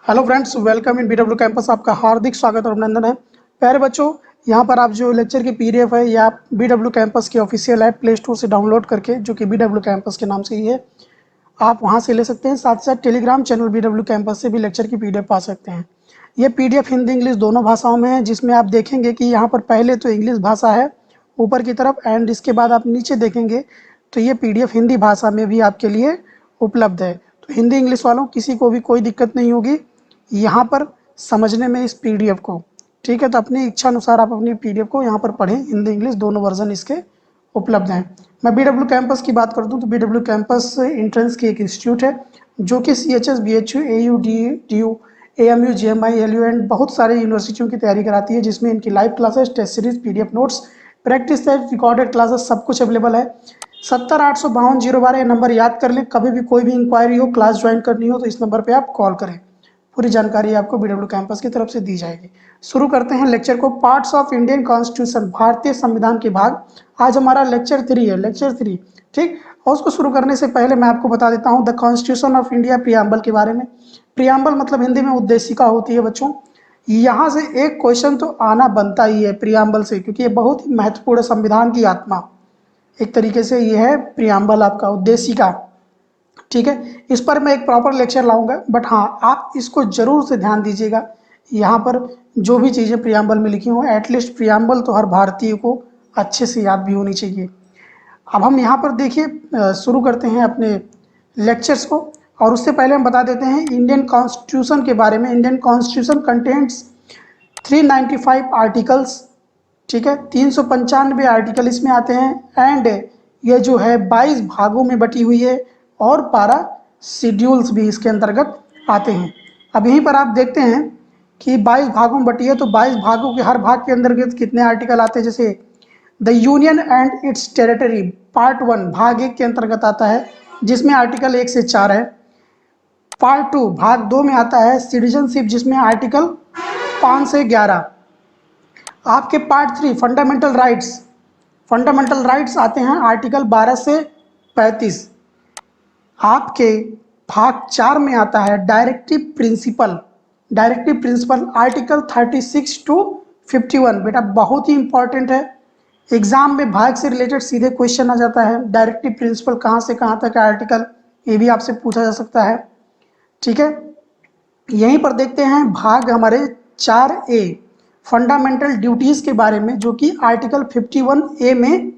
Hello friends, welcome in BW campus. आपका हार्दिक स्वागत और अभिनंदन है। प्यारे बच्चों, यहाँ पर आप जो लेक्चर की पीडीएफ है या बीडब्ल्यू कैंपस की ऑफिशियल ऐप प्ले स्टोर से डाउनलोड करके, जो कि बीडब्ल्यू कैंपस के नाम से ही है, आप वहाँ से ले सकते हैं। साथ ही साथ टेलीग्राम चैनल बीडब्ल्यू कैंपस से भी लेक्चर की पीडीएफ पा सकते हैं। ये पीडीएफ हिंदी इंग्लिश दोनों भाषाओं में है, जिसमें आप देखेंगे कि यहाँ पर पहले तो इंग्लिश भाषा है ऊपर की तरफ, एंड इसके बाद आप नीचे देखेंगे तो ये पीडीएफ हिंदी भाषा में भी आपके लिए उपलब्ध है। तो हिंदी इंग्लिश वालों किसी को भी कोई दिक्कत नहीं होगी यहाँ पर समझने में इस पीडीएफ को। ठीक है, तो अपनी इच्छा अनुसार आप अपनी पीडीएफ को यहाँ पर पढ़ें। हिंदी इंग्लिश दोनों वर्जन इसके उपलब्ध हैं। मैं बीडब्ल्यू कैंपस की बात करता हूँ तो बीडब्ल्यू कैंपस एंट्रेंस की एक इंस्टीट्यूट है, जो कि CHS BHU AU DU AMU GMI LU and बहुत सारे यूनिवर्सिटियों की तैयारी कराती है, जिसमें इनकी live classes, test series, PDF notes, practice test, recorded classes सब कुछ अवेलेबल है। 70852012 नंबर याद कर लें। कभी भी कोई भी इंक्वायरी हो, क्लास ज्वाइन करनी हो तो इस नंबर पर आप कॉल करें। पूरी जानकारी आपको बीडब्ल्यू कैंपस की तरफ से दी जाएगी। शुरू करते हैं लेक्चर को। पार्ट्स ऑफ इंडियन कॉन्स्टिट्यूशन, भारतीय संविधान के भाग। आज हमारा लेक्चर 3 है, लेक्चर 3। ठीक, और उसको शुरू करने से पहले मैं आपको बता देता हूँ the constitution of India preamble के बारे में। प्रियम्बल मतलब हिंदी में उद्देशिका होती है बच्चों। यहाँ से एक क्वेश्चन तो आना बनता ही है प्रियम्बल से, क्योंकि ये बहुत ही महत्वपूर्ण संविधान की आत्मा एक तरीके से ये है प्रियम्बल, आपका उद्देशिका। ठीक है, इस पर मैं एक प्रॉपर लेक्चर लाऊंगा, बट हाँ, आप इसको जरूर से ध्यान दीजिएगा। यहाँ पर जो भी चीज़ें प्रियम्बल में लिखी हों, एटलीस्ट प्रियम्बल तो हर भारतीय को अच्छे से याद भी होनी चाहिए। अब हम यहाँ पर देखिए शुरू करते हैं अपने लेक्चर्स को, और उससे पहले हम बता देते हैं इंडियन कॉन्स्टिट्यूशन के बारे में। Indian constitution contents 395 articles. ठीक है, 395 आर्टिकल इसमें आते हैं, एंड ये जो है 22 भागों में बटी हुई है, और 12 शेड्यूल्स भी इसके अंतर्गत आते हैं। अब यहीं पर आप देखते हैं कि 22 भागों में बटी है, तो 22 भागों के हर भाग के अंतर्गत कितने आर्टिकल आते हैं। जैसे the union and it's territory part 1 भाग 1 के अंतर्गत आता है, जिसमें आर्टिकल 1 से 4 है। पार्ट 2 भाग 2 में आता है सिटीजनशिप, जिसमें आर्टिकल 5 से 11। आपके part 3 fundamental rights, fundamental rights आते हैं आर्टिकल 12 से 35। आपके भाग 4 में आता है directive principle. Directive principle article 36 to 51। बेटा बहुत ही इंपॉर्टेंट है, एग्जाम में भाग से रिलेटेड सीधे क्वेश्चन आ जाता है। डायरेक्टिव प्रिंसिपल कहाँ से कहाँ तक है आर्टिकल, ये भी आपसे पूछा जा सकता है। ठीक है, यहीं पर देखते हैं भाग हमारे 4A फंडामेंटल ड्यूटीज़ के बारे में, जो कि आर्टिकल 51A में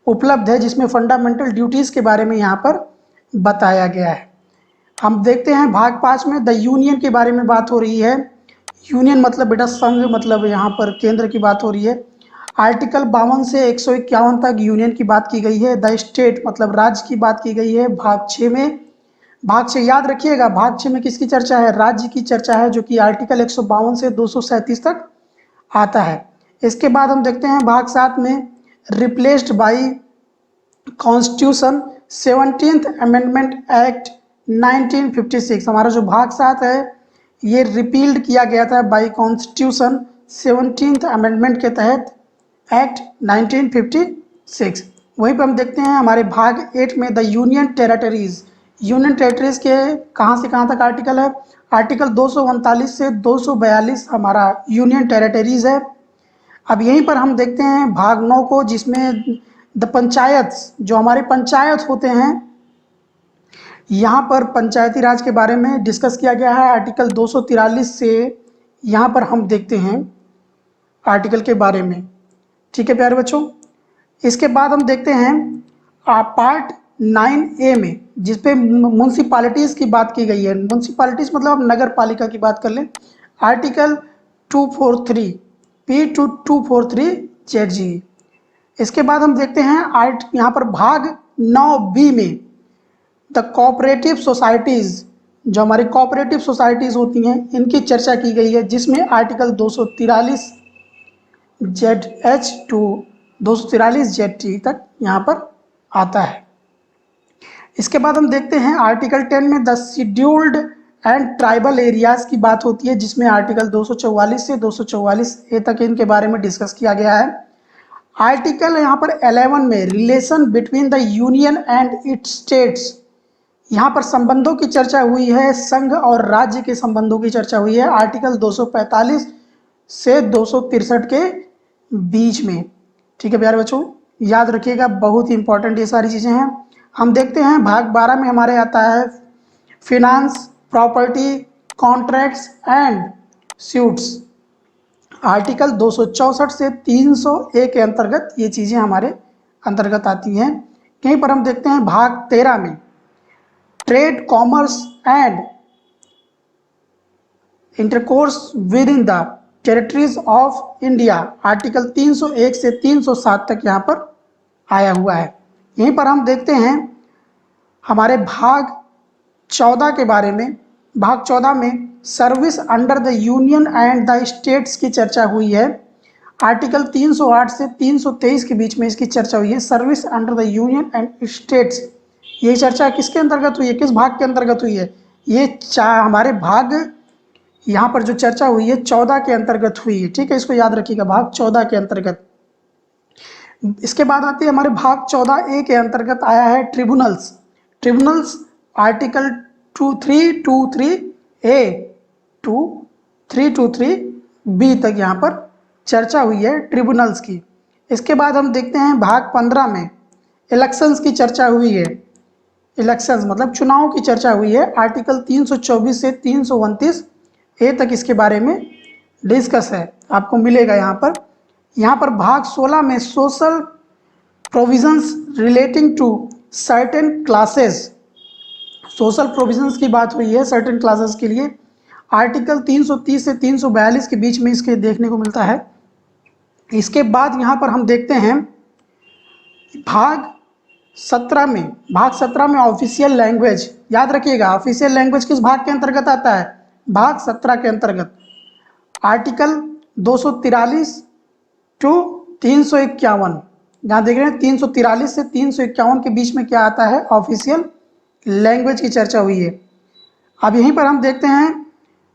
उपलब्ध है, जिसमें फंडामेंटल ड्यूटीज़ के बारे में यहाँ पर बताया गया है। हम देखते हैं भाग 5 में द यूनियन के बारे में बात हो रही है। यूनियन मतलब बेटा संघ, मतलब यहाँ पर केंद्र की बात हो रही है। आर्टिकल 52 से 151 तक यूनियन की बात की गई है। द स्टेट मतलब राज्य की बात की गई है भाग 6 में। भाग 6 याद रखिएगा, भाग 6 में किसकी चर्चा है, राज्य की चर्चा है, जो कि आर्टिकल 152 से 237 तक आता है। इसके बाद हम देखते हैं भाग 7 में replaced by constitution 17th amendment act 1956। हमारा जो भाग 7 है ये रिपील्ड किया गया था बाई कॉन्स्टिट्यूशन 17th अमेंडमेंट के तहत एक्ट 1956। वहीं पर हम देखते हैं हमारे भाग 8 में the union territories. Union territories के कहाँ से कहाँ तक आर्टिकल है, आर्टिकल 239 से 242 हमारा यूनियन टेरिटरीज है। अब यहीं पर हम देखते हैं भाग 9 को, जिसमें द पंचायत, जो हमारे पंचायत होते हैं, यहाँ पर पंचायती राज के बारे में डिस्कस किया गया है। आर्टिकल 243 से यहाँ पर हम देखते हैं आर्टिकल के बारे में। ठीक है प्यारे बच्चों, इसके बाद हम देखते हैं पार्ट 9A में, जिसपे म्यूनसिपालिटीज़ की बात की गई है। म्यूनसिपालिटीज़ मतलब हम नगर पालिका की बात कर लें। Article 243 P2243 ZG। इसके बाद हम देखते हैं यहाँ पर भाग 9B में द कोऑपरेटिव सोसाइटीज़, जो हमारी कोऑपरेटिव सोसाइटीज़ होती हैं, इनकी चर्चा की गई है, जिसमें आर्टिकल 243 ZH टू 243 ZT तक यहाँ पर आता है। इसके बाद हम देखते हैं आर्टिकल 10 में the scheduled and tribal areas की बात होती है, जिसमें आर्टिकल 244 से 244A तक इनके बारे में डिस्कस किया गया है। आर्टिकल यहाँ पर 11 में relation between the union and it's states, यहाँ पर संबंधों की चर्चा हुई है, संघ और राज्य के संबंधों की चर्चा हुई है आर्टिकल 245 से 263 के बीच में। ठीक है प्यारे बच्चों, याद रखिएगा, बहुत ही इंपॉर्टेंट ये सारी चीज़ें हैं। हम देखते हैं भाग 12 में हमारे आता है finance, property, contracts and suits. Article 264 से 301 के अंतर्गत ये चीज़ें हमारे अंतर्गत आती हैं। कहीं पर हम देखते हैं भाग 13 में trade, commerce and intercourse with in the territories of India. Article 301 से 307 तक यहाँ पर आया हुआ है। यहीं पर हम देखते हैं हमारे भाग 14 के बारे में। भाग 14 में service under the union and the states की चर्चा हुई है। आर्टिकल 308 से 323 के बीच में इसकी चर्चा हुई है, service under the union and states. ये चर्चा किसके अंतर्गत हुई है, किस भाग के अंतर्गत हुई है? ये हमारे भाग यहाँ पर जो चर्चा हुई है 14 के अंतर्गत हुई है। ठीक है, इसको याद रखिएगा, भाग 14 के अंतर्गत। इसके बाद आती है हमारे भाग 14A के अंतर्गत आया है tribunals. Tribunals article 2323A to 323B तक यहाँ पर चर्चा हुई है ट्रिब्यूनल्स की। इसके बाद हम देखते हैं भाग 15 में इलेक्शंस की चर्चा हुई है। इलेक्शंस मतलब चुनाव की चर्चा हुई है। आर्टिकल 324 से 329A तक इसके बारे में डिस्कस है, आपको मिलेगा यहाँ पर। यहाँ पर भाग 16 में social provisions relating to certain classes, social provisions की बात हुई है सर्टेन क्लासेस के लिए। आर्टिकल 330 से 342 के बीच में इसके देखने को मिलता है। इसके बाद यहाँ पर हम देखते हैं भाग 17 में ऑफिशियल लैंग्वेज। याद रखिएगा, ऑफिशियल लैंग्वेज किस भाग के अंतर्गत आता है? भाग 17 के अंतर्गत। आर्टिकल 243 टू 351, यहाँ देख रहे हैं 343 से 351 के बीच में क्या आता है? ऑफिशियल लैंग्वेज की चर्चा हुई है। अब यहीं पर हम देखते हैं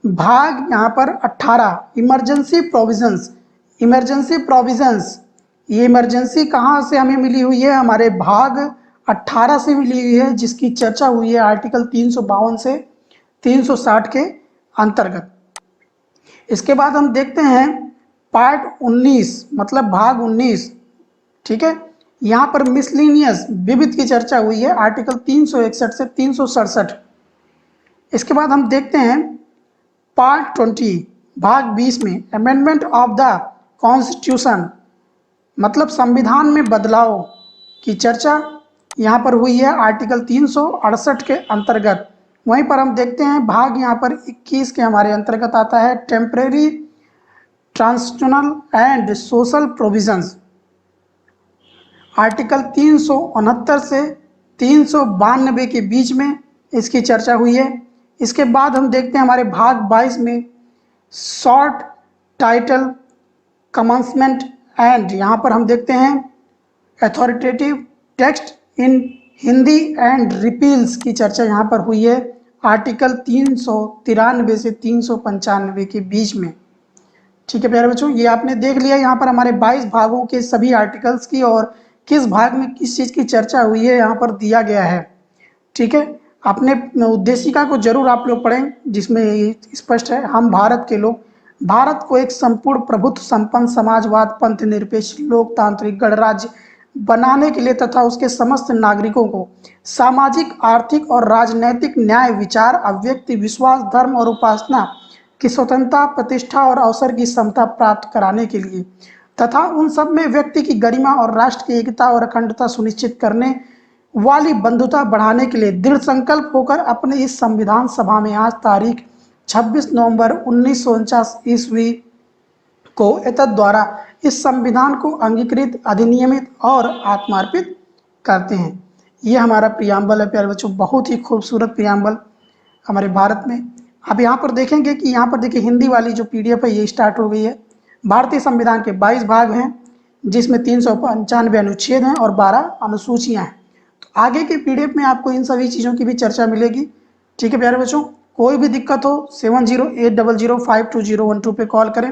भाग यहाँ पर 18 इमरजेंसी प्रोविजंस। इमरजेंसी प्रोविजंस, ये इमरजेंसी कहाँ से हमें मिली हुई है? हमारे भाग 18 से मिली हुई है, जिसकी चर्चा हुई है आर्टिकल 352 से 360 के अंतर्गत। इसके बाद हम देखते हैं पार्ट 19 मतलब भाग 19। ठीक है, यहाँ पर मिसलिनियस विविध की चर्चा हुई है आर्टिकल 361 से 367। इसके बाद हम देखते हैं पार्ट 20 भाग 20 में अमेंडमेंट ऑफ द कॉन्स्टिट्यूशन मतलब संविधान में बदलाव की चर्चा यहाँ पर हुई है आर्टिकल 368 के अंतर्गत। वहीं पर हम देखते हैं भाग यहाँ पर 21 के हमारे अंतर्गत आता है temporary transitional and social provisions. Article 369 से 392 के बीच में इसकी चर्चा हुई है। इसके बाद हम देखते हैं हमारे भाग 22 में शॉर्ट टाइटल कमेंसमेंट एंड, यहाँ पर हम देखते हैं authoritative text in Hindi and repeals की चर्चा यहाँ पर हुई है आर्टिकल 393 से 395 के बीच में। ठीक है प्यारे बच्चों, ये आपने देख लिया यहाँ पर हमारे 22 भागों के सभी आर्टिकल्स की और किस भाग में किस चीज़ की चर्चा हुई है यहाँ पर दिया गया है। ठीक है, अपने उद्देशिका को जरूर आप लोग पढ़ें, जिसमें स्पष्ट है हम भारत के लोग भारत को एक संपूर्ण प्रभुत्व संपन्न समाजवाद पंथ निरपेक्ष लोकतांत्रिक गणराज्य बनाने के लिए तथा उसके समस्त नागरिकों को सामाजिक आर्थिक और राजनैतिक न्याय विचार अभिव्यक्ति विश्वास धर्म और उपासना की स्वतंत्रता प्रतिष्ठा और अवसर की समता प्राप्त कराने के लिए तथा उन सब में व्यक्ति की गरिमा और राष्ट्र की एकता और अखंडता सुनिश्चित करने वाली बंधुता बढ़ाने के लिए दृढ़ संकल्प होकर अपने इस संविधान सभा में आज तारीख 26 नवंबर 1949 ईस्वी को एतद द्वारा इस संविधान को अंगीकृत अधिनियमित और आत्मार्पित करते हैं। ये हमारा प्रियम्बल है प्यारे बच्चों, बहुत ही खूबसूरत प्रियम्बल हमारे भारत में। अब यहाँ पर देखेंगे कि यहाँ पर देखिए हिंदी वाली जो PDF है ये स्टार्ट हो गई है। भारतीय संविधान के 22 भाग हैं, जिसमें 395 अनुच्छेद हैं और 12 अनुसूचियाँ हैं। तो आगे के PDF में आपको इन सभी चीज़ों की भी चर्चा मिलेगी। ठीक है प्यारे बच्चों, कोई भी दिक्कत हो 7080052012 पे कॉल करें।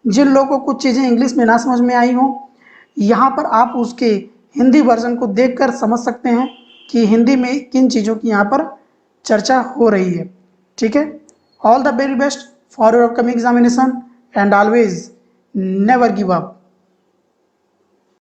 जिन लोगों को कुछ चीज़ें इंग्लिश में ना समझ में आई हों, यहाँ पर आप उसके हिंदी वर्जन को देखकर समझ सकते हैं कि हिंदी में किन चीज़ों की यहाँ पर चर्चा हो रही है। ठीक है, all the very best for your upcoming examination and always never give up.